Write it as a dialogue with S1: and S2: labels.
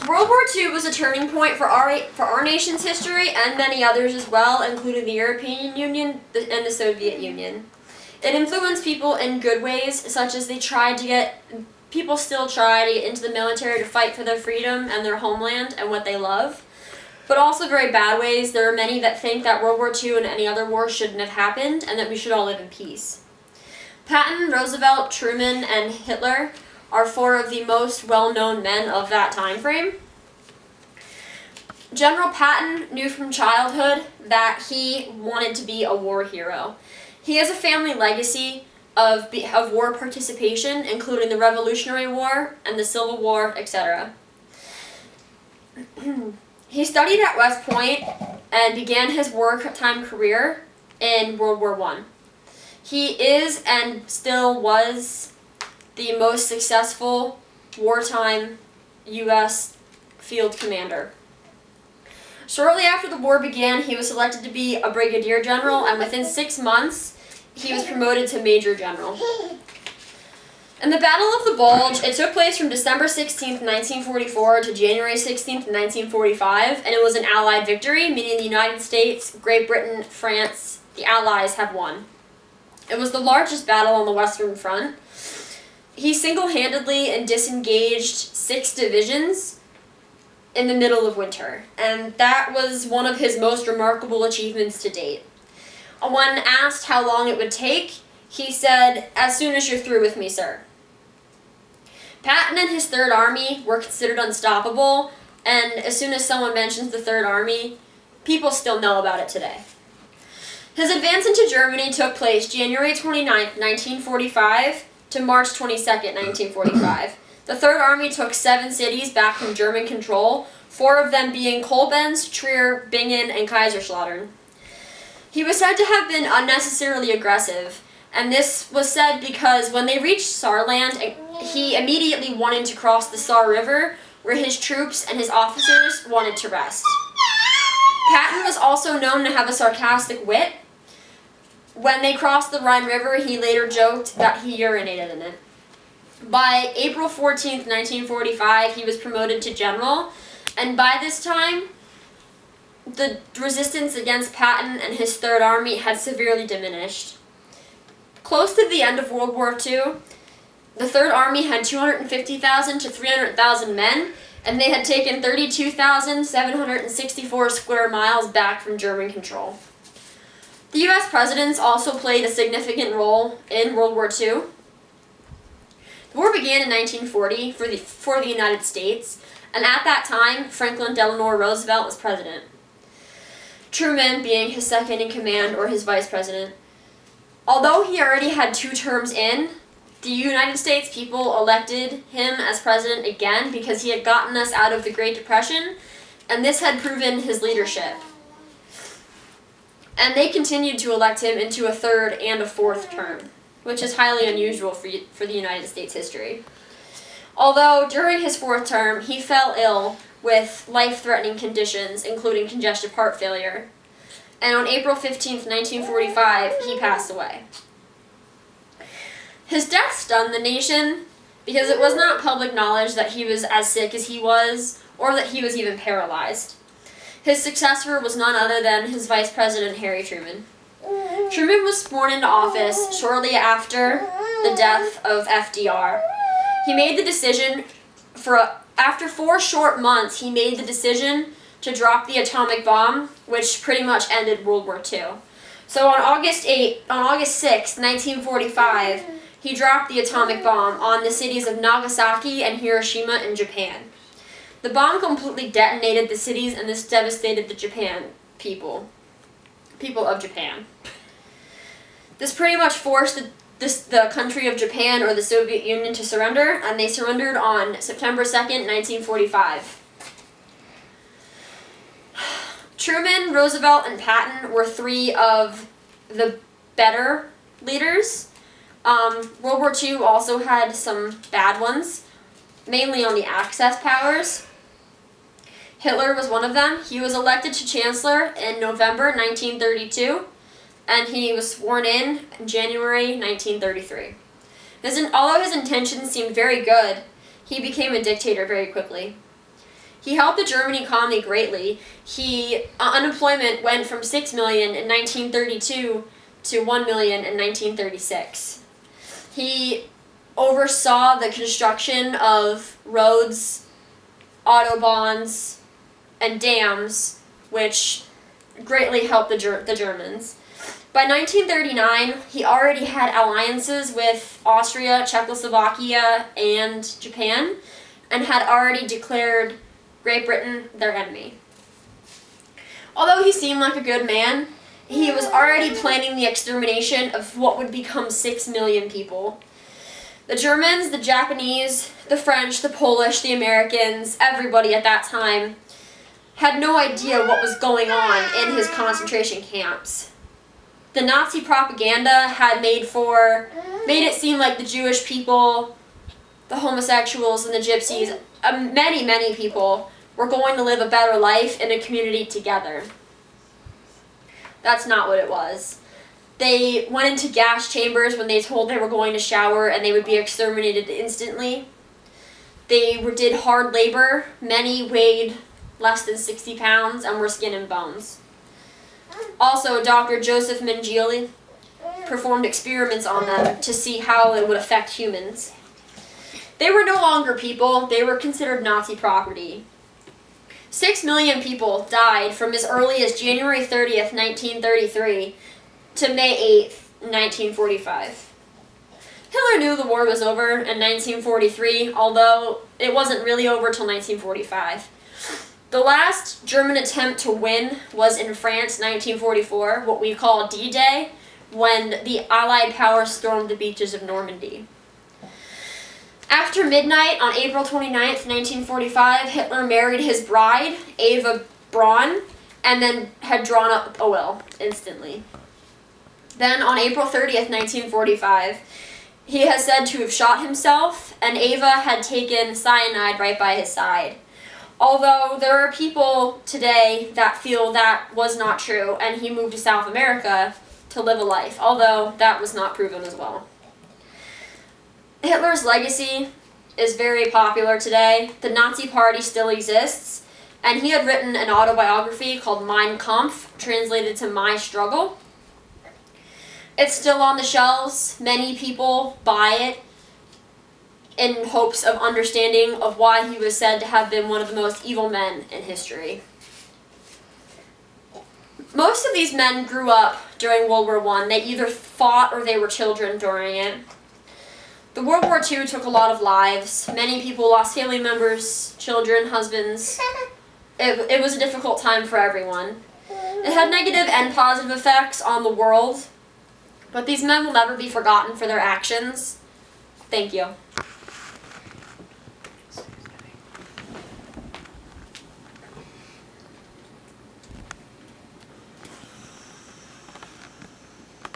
S1: World War II was a turning point for our nation's history and many others as well, including the European Union and the Soviet Union. It influenced people in good ways, such as people still try to get into the military to fight for their freedom and their homeland and what they love. But also very bad ways. There are many that think that World War II and any other war shouldn't have happened and that we should all live in peace. Patton, Roosevelt, Truman, and Hitler are four of the most well-known men of that time frame. General Patton knew from childhood that he wanted to be a war hero. He has a family legacy of war participation, including the Revolutionary War and the Civil War, etc. He studied at West Point and began his wartime career in World War I. He is and still was the most successful wartime U.S. field commander. Shortly after the war began, he was selected to be a brigadier general, and within 6 months, he was promoted to major general. In the Battle of the Bulge, it took place from December 16th, 1944 to January 16th, 1945, and it was an Allied victory, meaning the United States, Great Britain, France, the Allies have won. It was the largest battle on the Western Front. He single-handedly and disengaged 6 divisions in the middle of winter, and that was one of his most remarkable achievements to date. When asked how long it would take, he said, "As soon as you're through with me, sir." Patton and his Third Army were considered unstoppable, and as soon as someone mentions the Third Army, people still know about it today. His advance into Germany took place January 29th, 1945 to March 22nd, 1945. The Third Army took 7 cities back from German control, 4 of them being Koblenz, Trier, Bingen, and Kaiserslautern. He was said to have been unnecessarily aggressive, and this was said because when they reached Saarland, he immediately wanted to cross the Saar River, where his troops and his officers wanted to rest. Patton was also known to have a sarcastic wit. When they crossed the Rhine River, he later joked that he urinated in it. By April 14th, 1945, he was promoted to general, and by this time, the resistance against Patton and his Third Army had severely diminished. Close to the end of World War II, the Third Army had 250,000 to 300,000 men, and they had taken 32,764 square miles back from German control. The U.S. presidents also played a significant role in World War II. The war began in 1940 for the United States, and at that time, Franklin Delano Roosevelt was president. Truman being his second in command or his vice president. Although he already had 2 terms in, the United States people elected him as president again because he had gotten us out of the Great Depression, and this had proven his leadership. And they continued to elect him into a 3rd and a 4th term, which is highly unusual for the United States history. Although during his 4th term, he fell ill with life-threatening conditions, including congestive heart failure. And on April 15th, 1945, he passed away. His death stunned the nation because it was not public knowledge that he was as sick as he was, or that he was even paralyzed. His successor was none other than his Vice President, Harry Truman. Truman was sworn into office shortly after the death of FDR. He made the decision after 4 short months, he made the decision to drop the atomic bomb, which pretty much ended World War II. So on August 6, 1945, he dropped the atomic bomb on the cities of Nagasaki and Hiroshima in Japan. The bomb completely detonated the cities, and this devastated the people of Japan. This pretty much forced the country of Japan or the Soviet Union to surrender, and they surrendered on September 2nd, 1945. Truman, Roosevelt, and Patton were 3 of the better leaders. World War II also had some bad ones, mainly on the Axis powers. Hitler was one of them. He was elected to Chancellor in November 1932, and he was sworn in January 1933. Although his intentions seemed very good, he became a dictator very quickly. He helped the German economy greatly. Unemployment went from 6 million in 1932 to 1 million in 1936. He oversaw the construction of roads, autobahns, and dams, which greatly helped the Germans. By 1939, he already had alliances with Austria, Czechoslovakia, and Japan, and had already declared Great Britain their enemy. Although he seemed like a good man, he was already planning the extermination of what would become 6 million people. The Germans, the Japanese, the French, the Polish, the Americans, everybody at that time had no idea what was going on in his concentration camps. The Nazi propaganda had made it seem like the Jewish people, the homosexuals, and the gypsies, many people, were going to live a better life in a community together. That's not what it was. They went into gas chambers when they told they were going to shower, and they would be exterminated instantly. They did hard labor. Many weighed less than 60 pounds and were skin and bones. Also, Dr. Joseph Mengele performed experiments on them to see how it would affect humans. They were no longer people. They were considered Nazi property. 6 million people died from as early as January 30th, 1933 to May 8th, 1945. Hitler knew the war was over in 1943, although it wasn't really over till 1945. The last German attempt to win was in France, 1944, what we call D-Day, when the Allied powers stormed the beaches of Normandy. After midnight on April 29th, 1945, Hitler married his bride, Eva Braun, and then had drawn up a will instantly. Then on April 30th, 1945, he has said to have shot himself, and Eva had taken cyanide right by his side. Although there are people today that feel that was not true, and he moved to South America to live a life, although that was not proven as well. Hitler's legacy is very popular today. The Nazi Party still exists, and he had written an autobiography called Mein Kampf, translated to My Struggle. It's still on the shelves. Many people buy it in hopes of understanding of why he was said to have been one of the most evil men in history. Most of these men grew up during World War I. They either fought or they were children during it. The World War II took a lot of lives. Many people lost family members, children, husbands. It was a difficult time for everyone. It had negative and positive effects on the world, but these men will never be forgotten for their actions. Thank you.